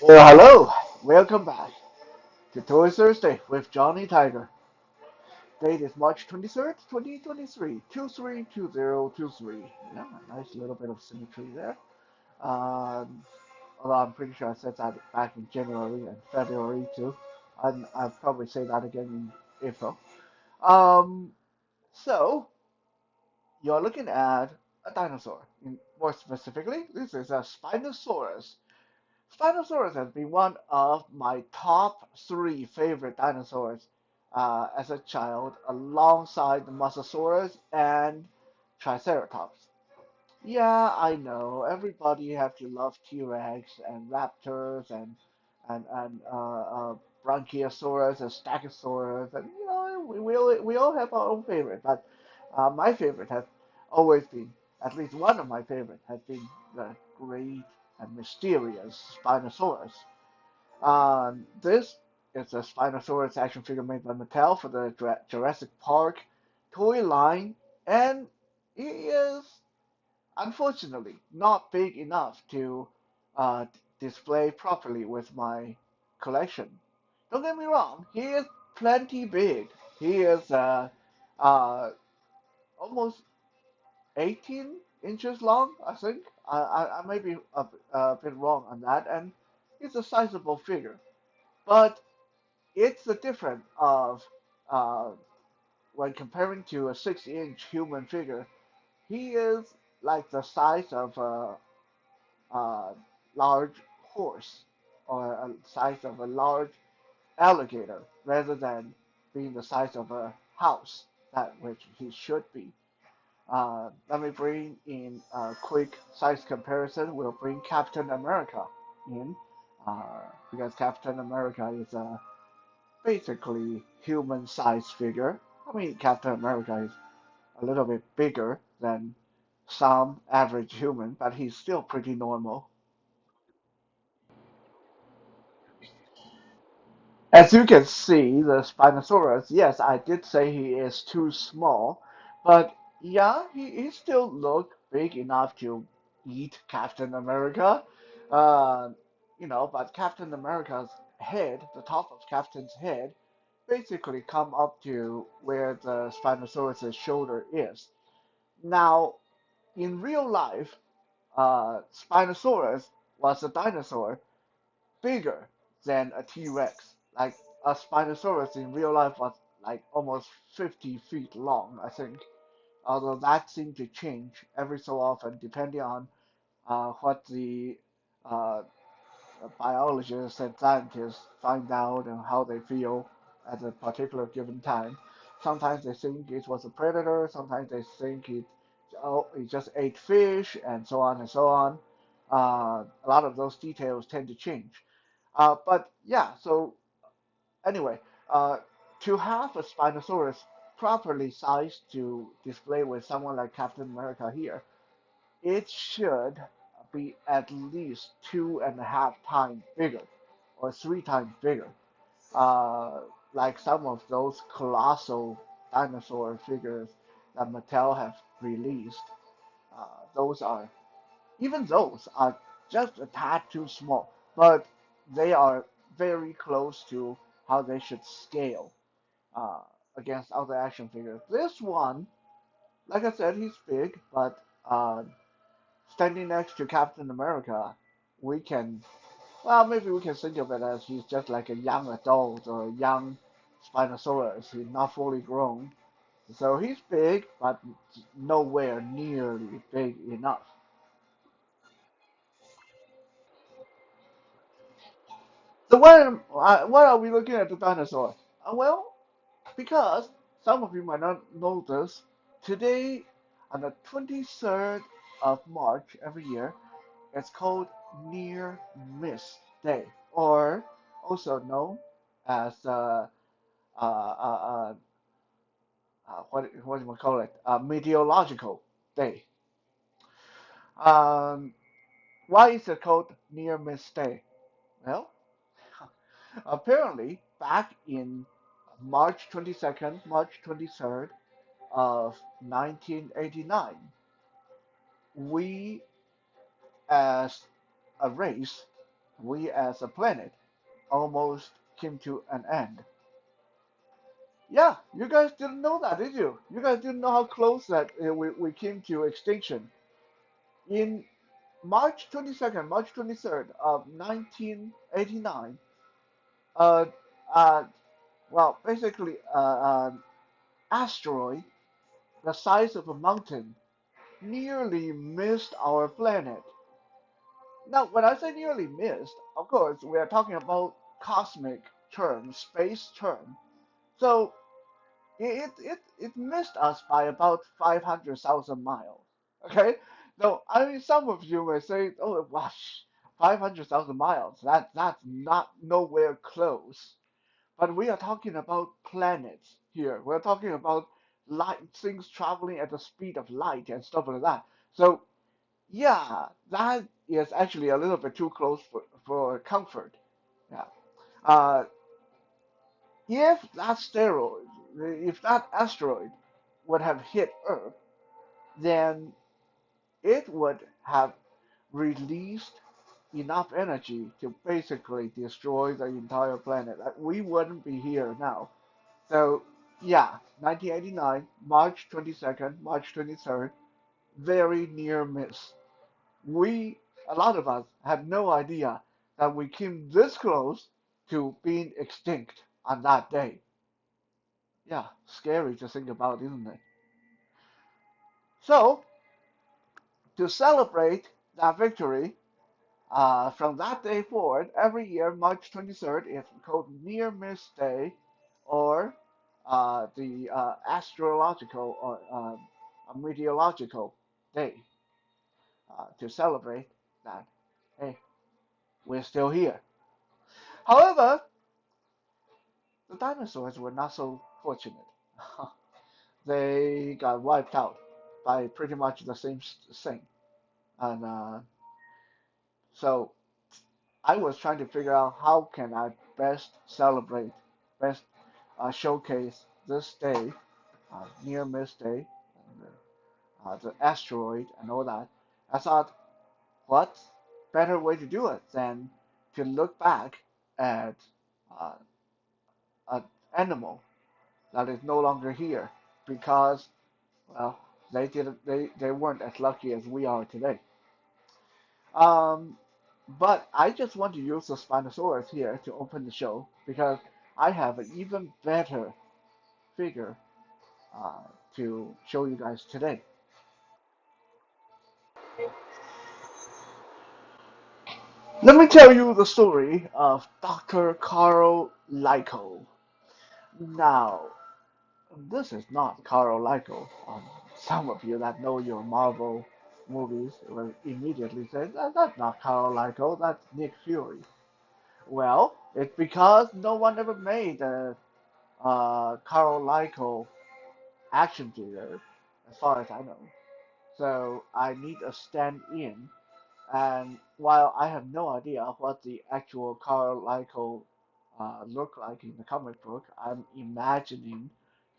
Well, hello, welcome back to Toy Thursday with Johnny Tiger. Date is March 23rd, 2023, 232023. Yeah, a nice little bit of symmetry there. Um, Although I'm pretty sure I said that back in January and February too. And I'll probably say that again in April. Um, so, you're looking at a dinosaur. More specifically, this is a Spinosaurus. Spinosaurus has been one of my top three favorite dinosaurs as a child, alongside the Mosasaurus and Triceratops. Yeah, I know everybody have to love T-Rex and raptors and Brachiosaurus and Stegosaurus, and we all have our own favorite. But my favorite has always been, at least one of my favorite has been the great and mysterious Spinosaurus. This is a Spinosaurus action figure made by Mattel for the Jurassic Park toy line, and he is unfortunately not big enough to display properly with my collection. Don't get me wrong, he is plenty big. He is uh, almost 18 inches long, I think. I may be a bit wrong on that, and he's a sizable figure. But it's the difference of uh, when comparing to a 6-inch human figure, he is like the size of a large horse or a size of a large alligator rather than being the size of a house, that which he should be. Let me bring in a quick size comparison. We'll bring Captain America in because Captain America is a basically human-sized figure. I mean, Captain America is a little bit bigger than some average human, but he's still pretty normal. As you can see, the Spinosaurus, yes, I did say he is too small, but yeah, he still look big enough to eat Captain America. Uh, but Captain America's head, the top of Captain's head, basically come up to where the Spinosaurus's shoulder is. Now, in real life, Spinosaurus was a dinosaur bigger than a T-Rex. Like a Spinosaurus in real life was like almost 50 feet long, I think. Although that seemed to change every so often depending on what the uh, biologists and scientists find out and how they feel at a particular given time. Sometimes they think it was a predator, sometimes they think it just ate fish, and so on and so on. A lot of those details tend to change. But yeah, so anyway, uh, to have a Spinosaurus properly sized to display with someone like Captain America here, it should be at least 2.5 times bigger or 3 times bigger. Uh, like some of those colossal dinosaur figures that Mattel have released. Those are Even those are just a tad too small, but they are very close to how they should scale uh, against other action figures. This one, like I said, he's big, but standing next to Captain America, we can, well, maybe we can think of it as he's just like a young adult or a young Spinosaurus. He's not fully grown. So he's big, but nowhere nearly big enough. So why are we looking at the dinosaur? Well, because some of you might not know this, today on the 23rd of March every year, it's called Near Miss Day, or also known as uh, what do we call it? Meteorological Day. Um, why is it called Near Miss Day? Well, apparently back in March 22nd, March 23rd of 1989, we as a race we as a planet almost came to an end. Yeah, you guys didn't know that, did you? You guys didn't know how close that we came to extinction. In March 22nd, March 23rd of 1989, uh, uh, well, basically, an asteroid the size of a mountain nearly missed our planet. Now, when I say nearly missed, of course, we are talking about cosmic term, space term. So it missed us by about 500,000 miles. Okay? Now, I mean, some of you may say, oh, gosh, 500,000 miles. That's not nowhere close. But we are talking about planets here. We're talking about light things traveling at the speed of light and stuff like that. So yeah, that is actually a little bit too close for comfort. Yeah. Uh, if that asteroid, if that asteroid would have hit Earth, then it would have released enough energy to basically destroy the entire planet. We wouldn't be here now. So yeah, 1989, March 22nd, March 23rd, very near miss. We, a lot of us, had no idea that we came this close to being extinct on that day. Yeah, scary to think about, isn't it? So, to celebrate that victory, from that day forward, every year, March 23rd is called Near Miss Day or the astrological or meteorological day to celebrate that, hey, we're still here. However, the dinosaurs were not so fortunate. They got wiped out by pretty much the same thing. And so I was trying to figure out how can I best celebrate, best showcase this day, near miss day, and, the asteroid and all that. I thought, what better way to do it than to look back at uh, an animal that is no longer here because, well, they weren't as lucky as we are today. Um, but I just want to use the Spinosaurus here to open the show because I have an even better figure uh, to show you guys today. Let me tell you the story of Dr. Karl Lykos. Now, this is not Karl Lykos. Some of you that know your Marvel movies will immediately say, that's not Karl Lykos, that's Nick Fury. Well, it's because no one ever made a Karl Lykos action figure, as far as I know. So I need a stand-in. And while I have no idea what the actual Karl Lykos look like in the comic book, I'm imagining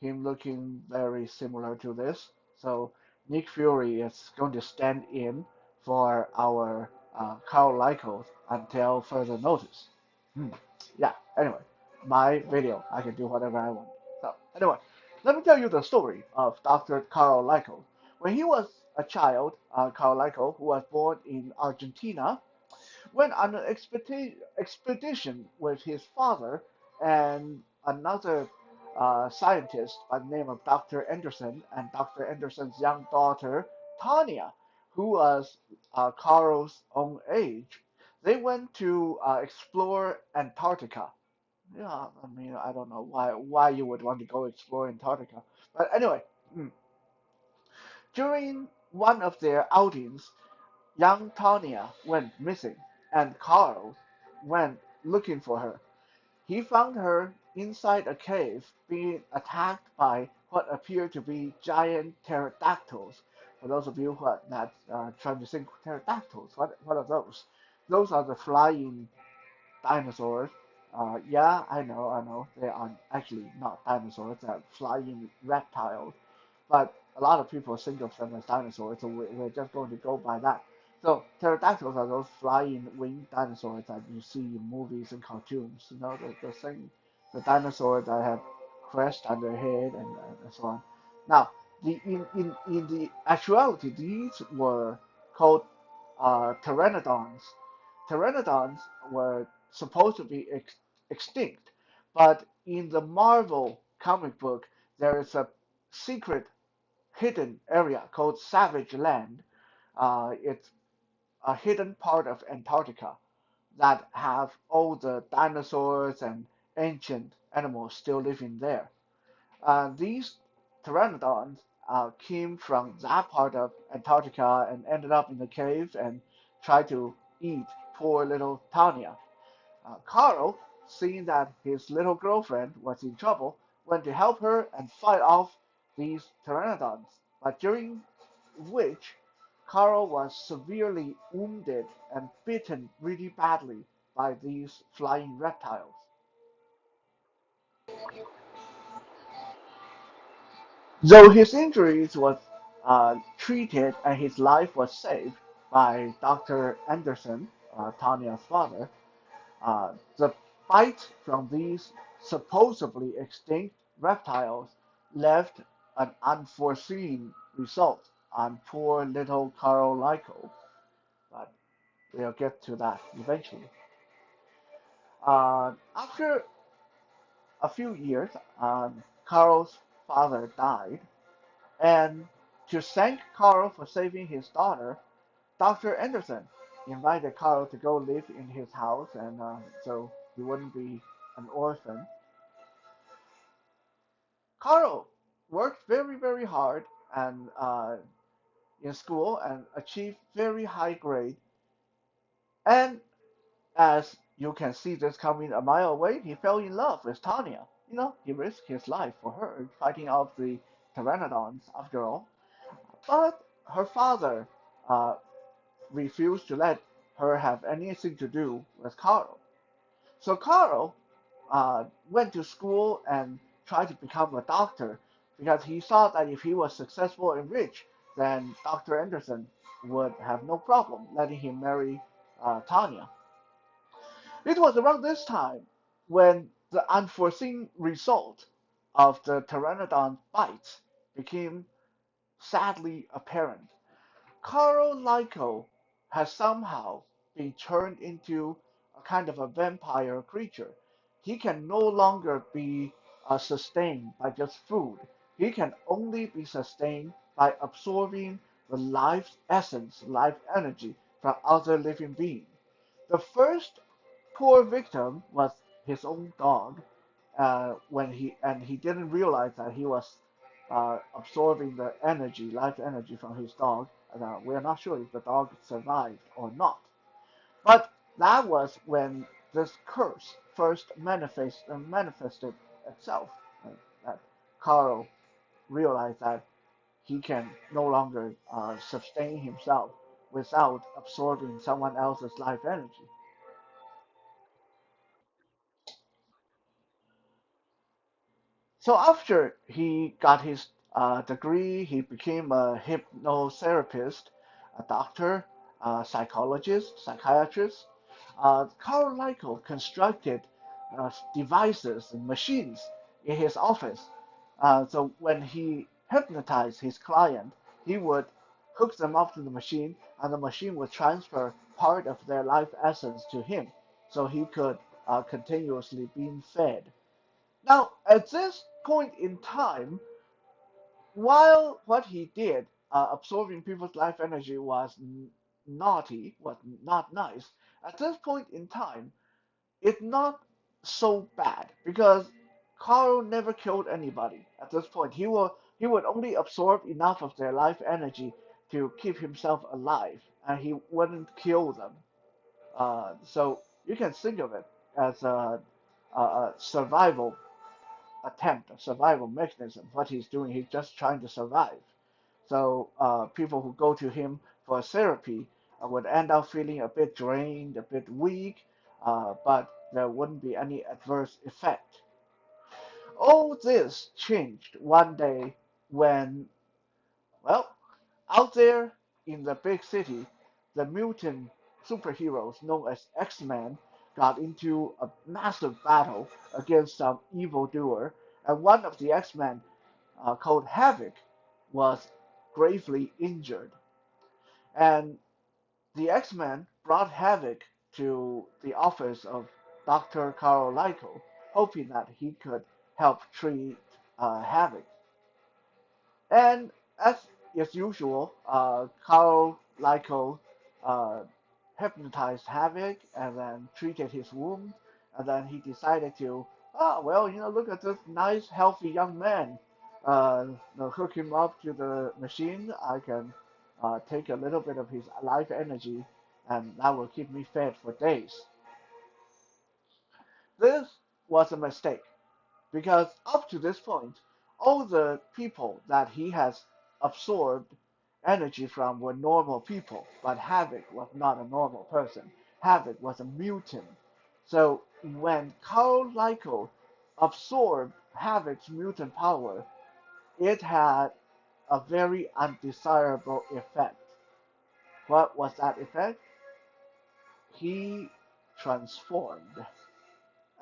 him looking very similar to this. So Nick Fury is going to stand in for our Karl Lykos until further notice. Hmm. Yeah, anyway, my video, I can do whatever I want. So anyway, let me tell you the story of Dr. Karl Lykos. When he was a child, Karl Lykos, who was born in Argentina, went on an expedition with his father and another scientist by the name of Dr. Anderson and Dr. Anderson's young daughter, Tanya, who was Carl's own age. They went to explore Antarctica. Yeah, I mean, I don't know why you would want to go explore Antarctica. But anyway, during one of their outings, young Tanya went missing, and Carl went looking for her. He found her inside a cave being attacked by what appear to be giant pterodactyls. For those of you who are not trying to think pterodactyls, what are those? Those are the flying dinosaurs. Yeah, I know. They are actually not dinosaurs, they're flying reptiles. But a lot of people think of them as dinosaurs, so we're just going to go by that. So pterodactyls are those flying winged dinosaurs that you see in movies and cartoons. The thing, the dinosaurs that have crest on their head and so on. Now, in the actuality, these were called pteranodons. Pteranodons were supposed to be extinct, but in the Marvel comic book, there is a secret hidden area called Savage Land. It's a hidden part of Antarctica that have all the dinosaurs and ancient animals still living there. These pteranodons came from that part of Antarctica and ended up in the cave and tried to eat poor little Tanya. Carl, seeing that his little girlfriend was in trouble, went to help her and fight off these pteranodons. But during which Carl was severely wounded and bitten really badly by these flying reptiles. Though his injuries was treated and his life was saved by Dr. Anderson, Tanya's father, the bite from these supposedly extinct reptiles left an unforeseen result on poor little Karl Lykos, but we'll get to that eventually. After a few years, Karl's father died, and to thank Karl for saving his daughter, Dr. Anderson invited Karl to go live in his house, and so he wouldn't be an orphan. Karl worked very, very hard and in school and achieved very high grade. And as you can see this coming a mile away, he fell in love with Tanya. He risked his life for her, fighting off the pteranodons after all. But her father uh, refused to let her have anything to do with Karl. So Karl went to school and tried to become a doctor because he thought that if he was successful and rich, then Dr. Anderson would have no problem letting him marry Tanya. It was around this time when the unforeseen result of the pteranodon bite became sadly apparent. Karl Lykos has somehow been turned into a kind of a vampire creature. He can no longer be sustained by just food. He can only be sustained by absorbing the life essence, life energy from other living beings. The first poor victim was his own dog, when he didn't realize that he was absorbing the energy, life energy from his dog. We are not sure if the dog survived or not. But that was when this curse first manifested itself. That Carl realized that he can no longer sustain himself without absorbing someone else's life energy. So after he got his degree, he became a hypnotherapist, a doctor, a psychologist, psychiatrist. Carl Lykos constructed devices and machines in his office. So when he hypnotized his client, he would hook them up to the machine, and the machine would transfer part of their life essence to him, so he could continuously being fed. Now, at this point in time, while what he did, absorbing people's life energy, was naughty, was not nice, at this point in time, it's not so bad because Carl never killed anybody. At this point, he would only absorb enough of their life energy to keep himself alive, and he wouldn't kill them. So you can think of it as a survival attempt, a survival mechanism. What he's doing, he's just trying to survive. So people who go to him for therapy would end up feeling a bit drained, a bit weak, but there wouldn't be any adverse effect. All this changed one day when, well, out there in the big city, the mutant superheroes known as X-Men got into a massive battle against some evildoer, and one of the X-Men, called Havoc, was gravely injured. And the X-Men brought Havoc to the office of Dr. Karl Lykos, hoping that he could help treat Havoc. And as is usual, Karl Lykos uh, hypnotized Havoc and then treated his wound. And then he decided to, oh, well, look at this nice, healthy young man. Hook him up to the machine. I can take a little bit of his life energy, and that will keep me fed for days. This was a mistake because up to this point, all the people that he has absorbed energy from were normal people, but Havoc was not a normal person. Havoc was a mutant. So when Karl Lykos absorbed Havoc's mutant power, it had a very undesirable effect. What was that effect? He transformed.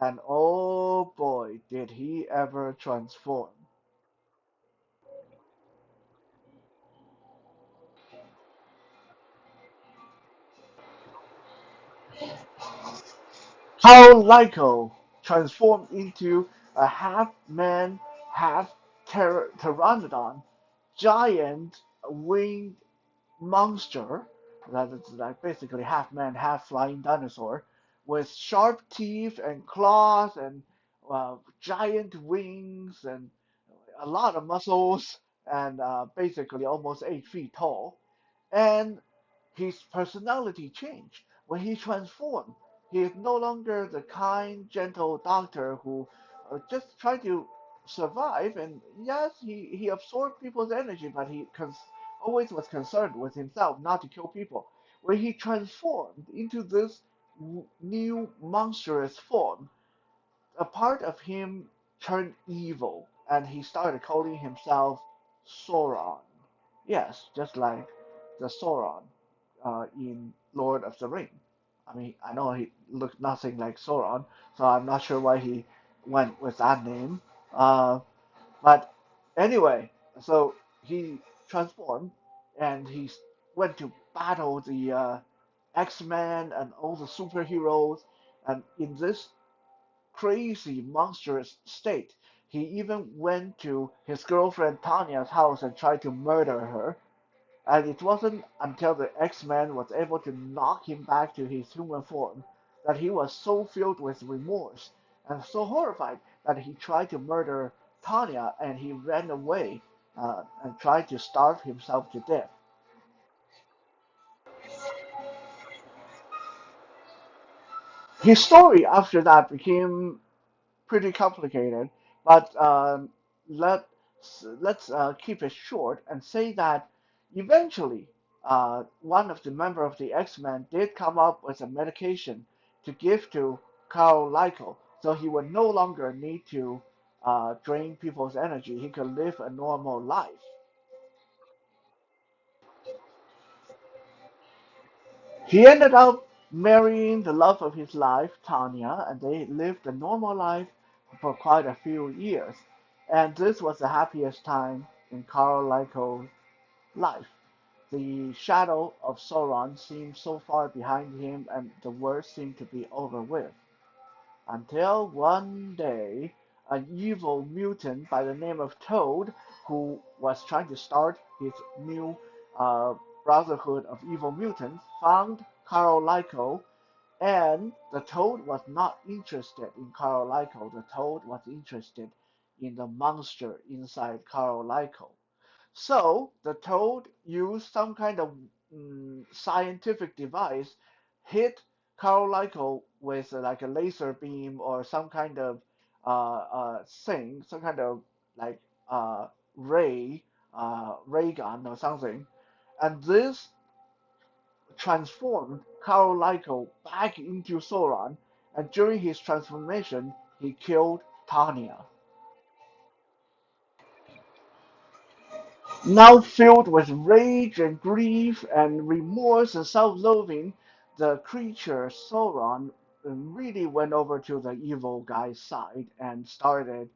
And oh boy, did he ever transform. Karl Lykos transformed into a half-man, half-pteranodon, giant winged monster that is like basically half-man, half-flying dinosaur with sharp teeth and claws and giant wings and a lot of muscles and basically almost 8 feet tall. And his personality changed when he transformed. He is no longer the kind, gentle doctor who just tried to survive. And yes, he absorbed people's energy, but always was concerned with himself, not to kill people. When he transformed into this new monstrous form, a part of him turned evil, and he started calling himself Sauron. Yes, just like the Sauron in Lord of the Ring. I mean, I know he looked nothing like Sauron, so I'm not sure why he went with that name. But anyway, so he transformed and he went to battle the X-Men and all the superheroes. And in this crazy, monstrous state, he even went to his girlfriend Tanya's house and tried to murder her. And it wasn't until the X-Men was able to knock him back to his human form that he was so filled with remorse and so horrified that he tried to murder Tanya and he ran away and tried to starve himself to death. His story after that became pretty complicated, but let's keep it short and say that eventually one of the member of the X-Men did come up with a medication to give to Karl Lykos, so he would no longer need to drain people's energy. He could live a normal life. He ended up marrying the love of his life, Tanya, and they lived a normal life for quite a few years. And this was the happiest time in Karl Lykos' life. The shadow of Sauron seemed so far behind him, and the worst seemed to be over with. Until one day, an evil mutant by the name of Toad, who was trying to start his new uh, Brotherhood of Evil Mutants, found Karl Lykos, and the Toad was not interested in Karl Lykos. The Toad was interested in the monster inside Karl Lykos. So the Toad used some kind of scientific device, hit Karl Lykos with like a laser beam or some kind of thing, some kind of like uh, ray, ray gun or something, and this transformed Karl Lykos back into Sauron. And during his transformation, he killed Tanya. Now filled with rage and grief and remorse and self-loathing, the creature Sauron really went over to the evil guy's side and started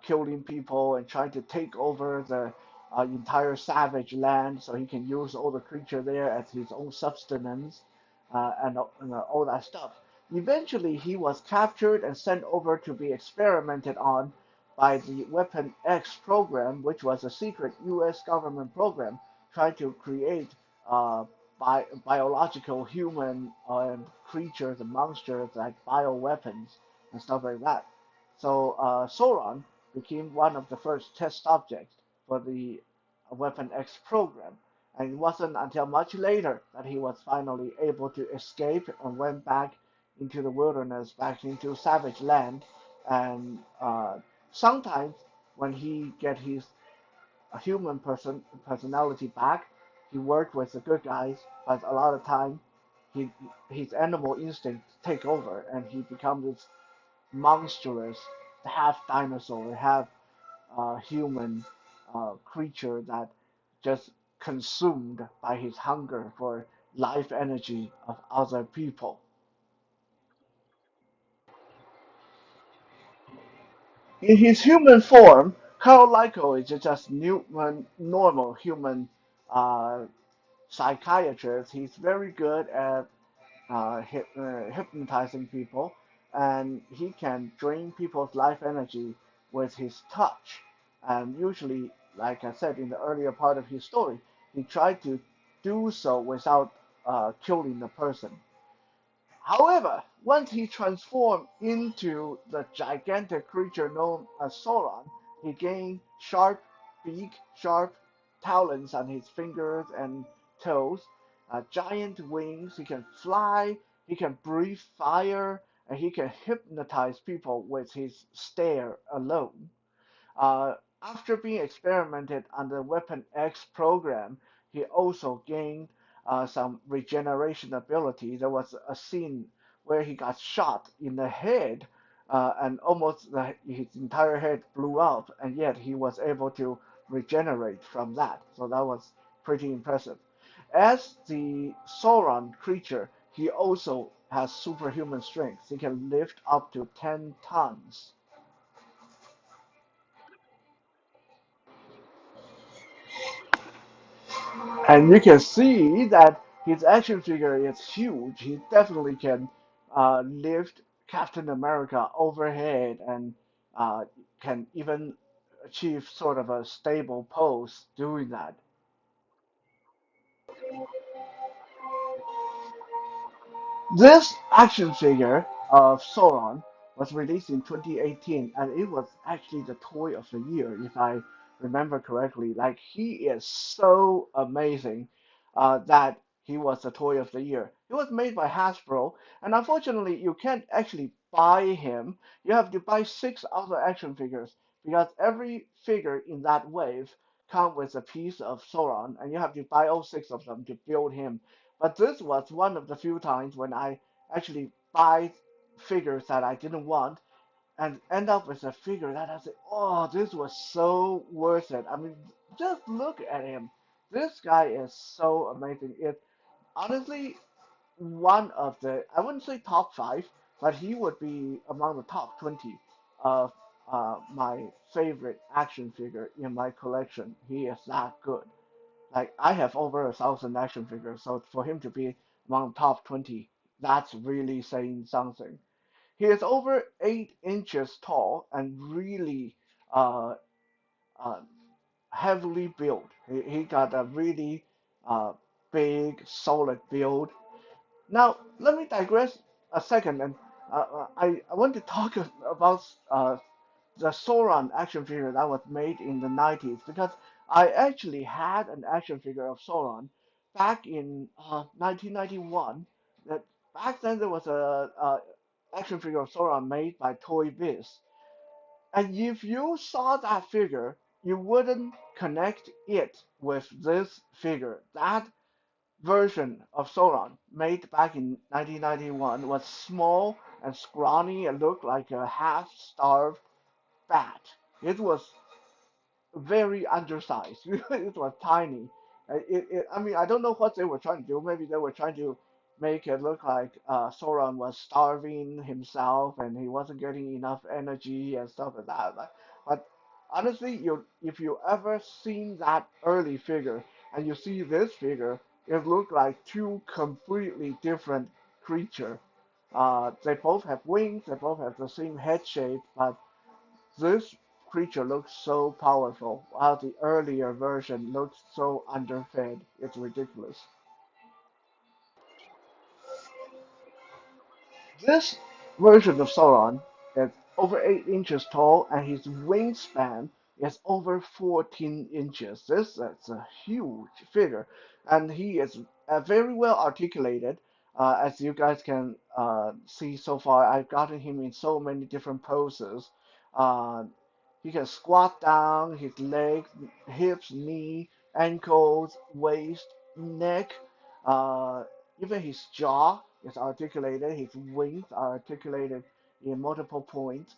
killing people and trying to take over the entire savage land so he can use all the creature there as his own sustenance and all that stuff. Eventually, he was captured and sent over to be experimented on by the Weapon X program, which was a secret U.S. government program trying to create biological human creatures and monsters like bioweapons and stuff like that. So Sauron became one of the first test subjects for the Weapon X program. And it wasn't until much later that he was finally able to escape and went back into the wilderness, back into savage land, and sometimes when he get his human personality back, he worked with the good guys, but a lot of time he his animal instincts take over and he becomes this monstrous half dinosaur, half human creature that just consumed by his hunger for life energy of other people. In his human form, Karl Lykos is just normal human uh, psychiatrist. He's very good at hypnotizing people, and he can drain people's life energy with his touch. And usually, like I said in the earlier part of his story, he tried to do so without killing the person. However, once he transformed into the gigantic creature known as Sauron, he gained sharp beak, sharp talons on his fingers and toes, giant wings. He can fly, he can breathe fire, and he can hypnotize people with his stare alone. After being experimented on the Weapon X program, he also gained some regeneration ability. There was a scene where he got shot in the head, and almost his entire head blew up, and yet he was able to regenerate from that. So that was pretty impressive. As the Sauron creature, he also has superhuman strength. He can lift up to 10 tons. And you can see that his action figure is huge. He definitely can lift Captain America overhead and can even achieve sort of a stable pose doing that. This action figure of Sauron was released in 2018, and it was actually the toy of the year, if I remember correctly. Like, he is so amazing that he was the toy of the year. He was made by Hasbro, and unfortunately, you can't actually buy him. You have to buy six other action figures because every figure in that wave comes with a piece of Sauron, and you have to buy all six of them to build him. But this was one of the few times when I actually buy figures that I didn't want and end up with a figure that I say, oh, this was so worth it. I mean, just look at him. This guy is so amazing. It's honestly one of the, I wouldn't say top five, but he would be among the top 20 of my favorite action figure in my collection. He is that good. Like I have over 1,000 action figures, so for him to be among top 20, that's really saying something. He is over 8 inches tall and really uh, uh, heavily built. He got a really uh, big, solid build. Now, let me digress a second, and I want to talk about the Sauron action figure that was made in the 90s because I actually had an action figure of Sauron back in 1991. That back then there was a action figure of Sauron made by ToyBiz, and if you saw that figure, you wouldn't connect it with this figure. That version of Sauron made back in 1991 was small and scrawny and looked like a half-starved bat. It was very undersized. It was tiny. I mean, I don't know what they were trying to do. Maybe they were trying to make it look like Sauron was starving himself and he wasn't getting enough energy and stuff like that. But honestly, if you ever seen that early figure and you see this figure, it looked like two completely different creature. They both have wings, they both have the same head shape, but this creature looks so powerful, while the earlier version looks so underfed. It's ridiculous. This version of Sauron is over 8 inches tall, and his wingspan is over 14 inches. This is a huge figure, and he is very well articulated. As you guys can see so far, I've gotten him in so many different poses. Uh, he can squat down, his legs, hips, knee, ankles, waist, neck. Uh, Even his jaw is articulated, his wings are articulated in multiple points,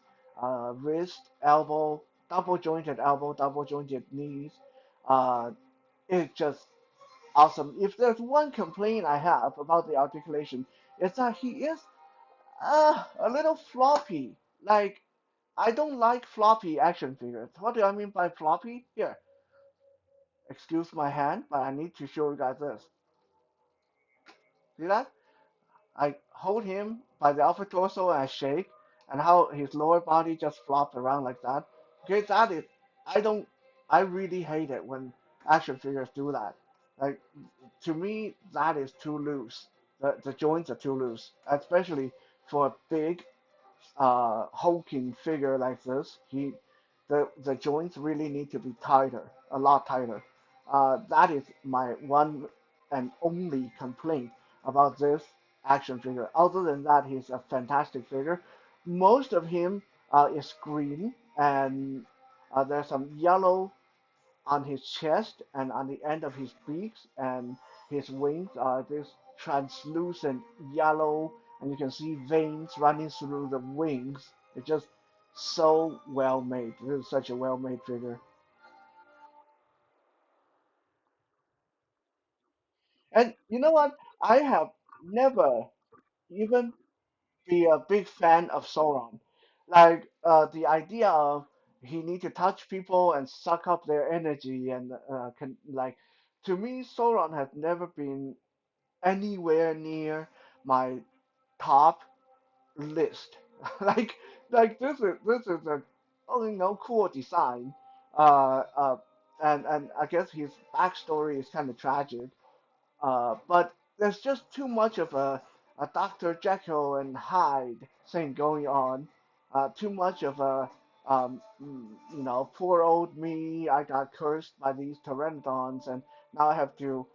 wrist, elbow, double jointed knees. Uh, it's just awesome. If there's one complaint I have about the articulation, it's that he is a little floppy. Like, I don't like floppy action figures. What do I mean by floppy? Here, excuse my hand, but I need to show you guys this. See that? I hold him by the upper torso and I shake, and how his lower body just flopped around like that. Okay, that is, I don't, I really hate it when action figures do that. Like, to me, that is too loose. The joints are too loose, especially for a big hulking figure like this, the joints really need to be tighter, a lot tighter. That is my one and only complaint about this action figure. Other than that, he's a fantastic figure. Most of him is green, and there's some yellow on his chest and on the end of his beaks, and his wings are this translucent yellow, and you can see veins running through the wings. It's just so well made. This is such a well made figure. And you know what? I have never even be a big fan of Sauron. Like the idea of he need to touch people and suck up their energy and can like to me Sauron has never been anywhere near my top list. like this is a cool design. Uh, uh, and I guess his backstory is kind of tragic. But there's just too much of a Dr. Jekyll and Hyde thing going on. Too much of a, poor old me. I got cursed by these pteranodons, and now I have to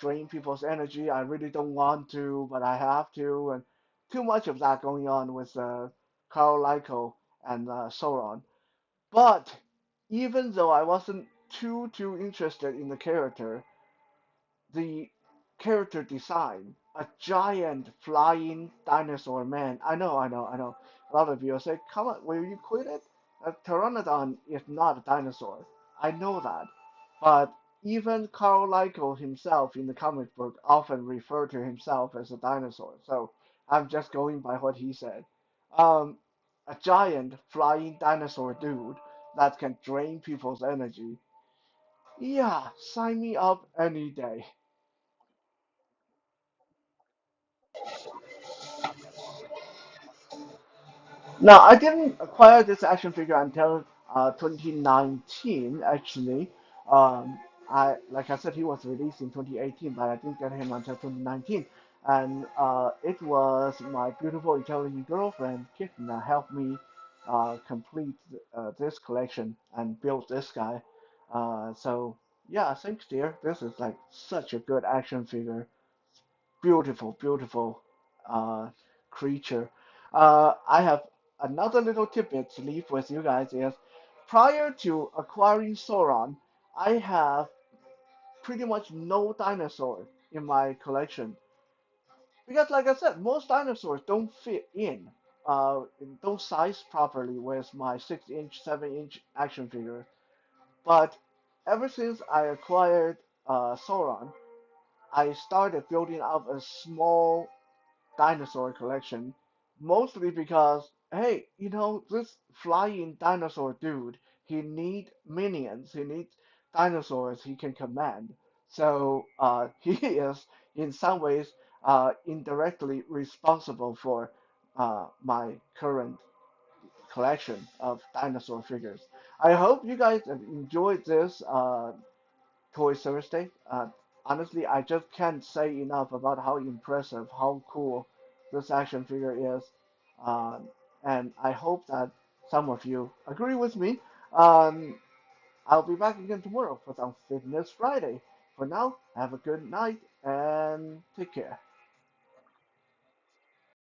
drain people's energy. I really don't want to, but I have to. And too much of that going on with Karl Lykos and Sauron. But even though I wasn't too interested in the character, the character design, a giant flying dinosaur man. I know. A lot of you say, come on, will you quit it? A pteranodon is not a dinosaur. I know that. But even Karl Lykos himself in the comic book often referred to himself as a dinosaur. So I'm just going by what he said. Um, a giant flying dinosaur dude that can drain people's energy. Yeah, sign me up any day. Now, I didn't acquire this action figure until 2019, actually. Like I said, he was released in 2018, but I didn't get him until 2019. And it was my beautiful, intelligent girlfriend, Kitten, that helped me complete this collection and build this guy. So, yeah, thanks, dear. This is like such a good action figure. Beautiful uh, creature. I have another little tidbit to leave with you guys is prior to acquiring Sauron, I have pretty much no dinosaur in my collection because, like I said, most dinosaurs don't fit don't size properly with my 6-inch, 7-inch action figure. But ever since I acquired Sauron, I started building up a small dinosaur collection, mostly because, hey, this flying dinosaur dude, he need minions, he needs dinosaurs he can command. So he is, in some ways, indirectly responsible for my current collection of dinosaur figures. I hope you guys have enjoyed this Toy Thursday. Honestly, I just can't say enough about how impressive, how cool this action figure is. Um, and I hope that some of you agree with me. Um, I'll be back again tomorrow for some Fitness Friday. For now, have a good night and take care.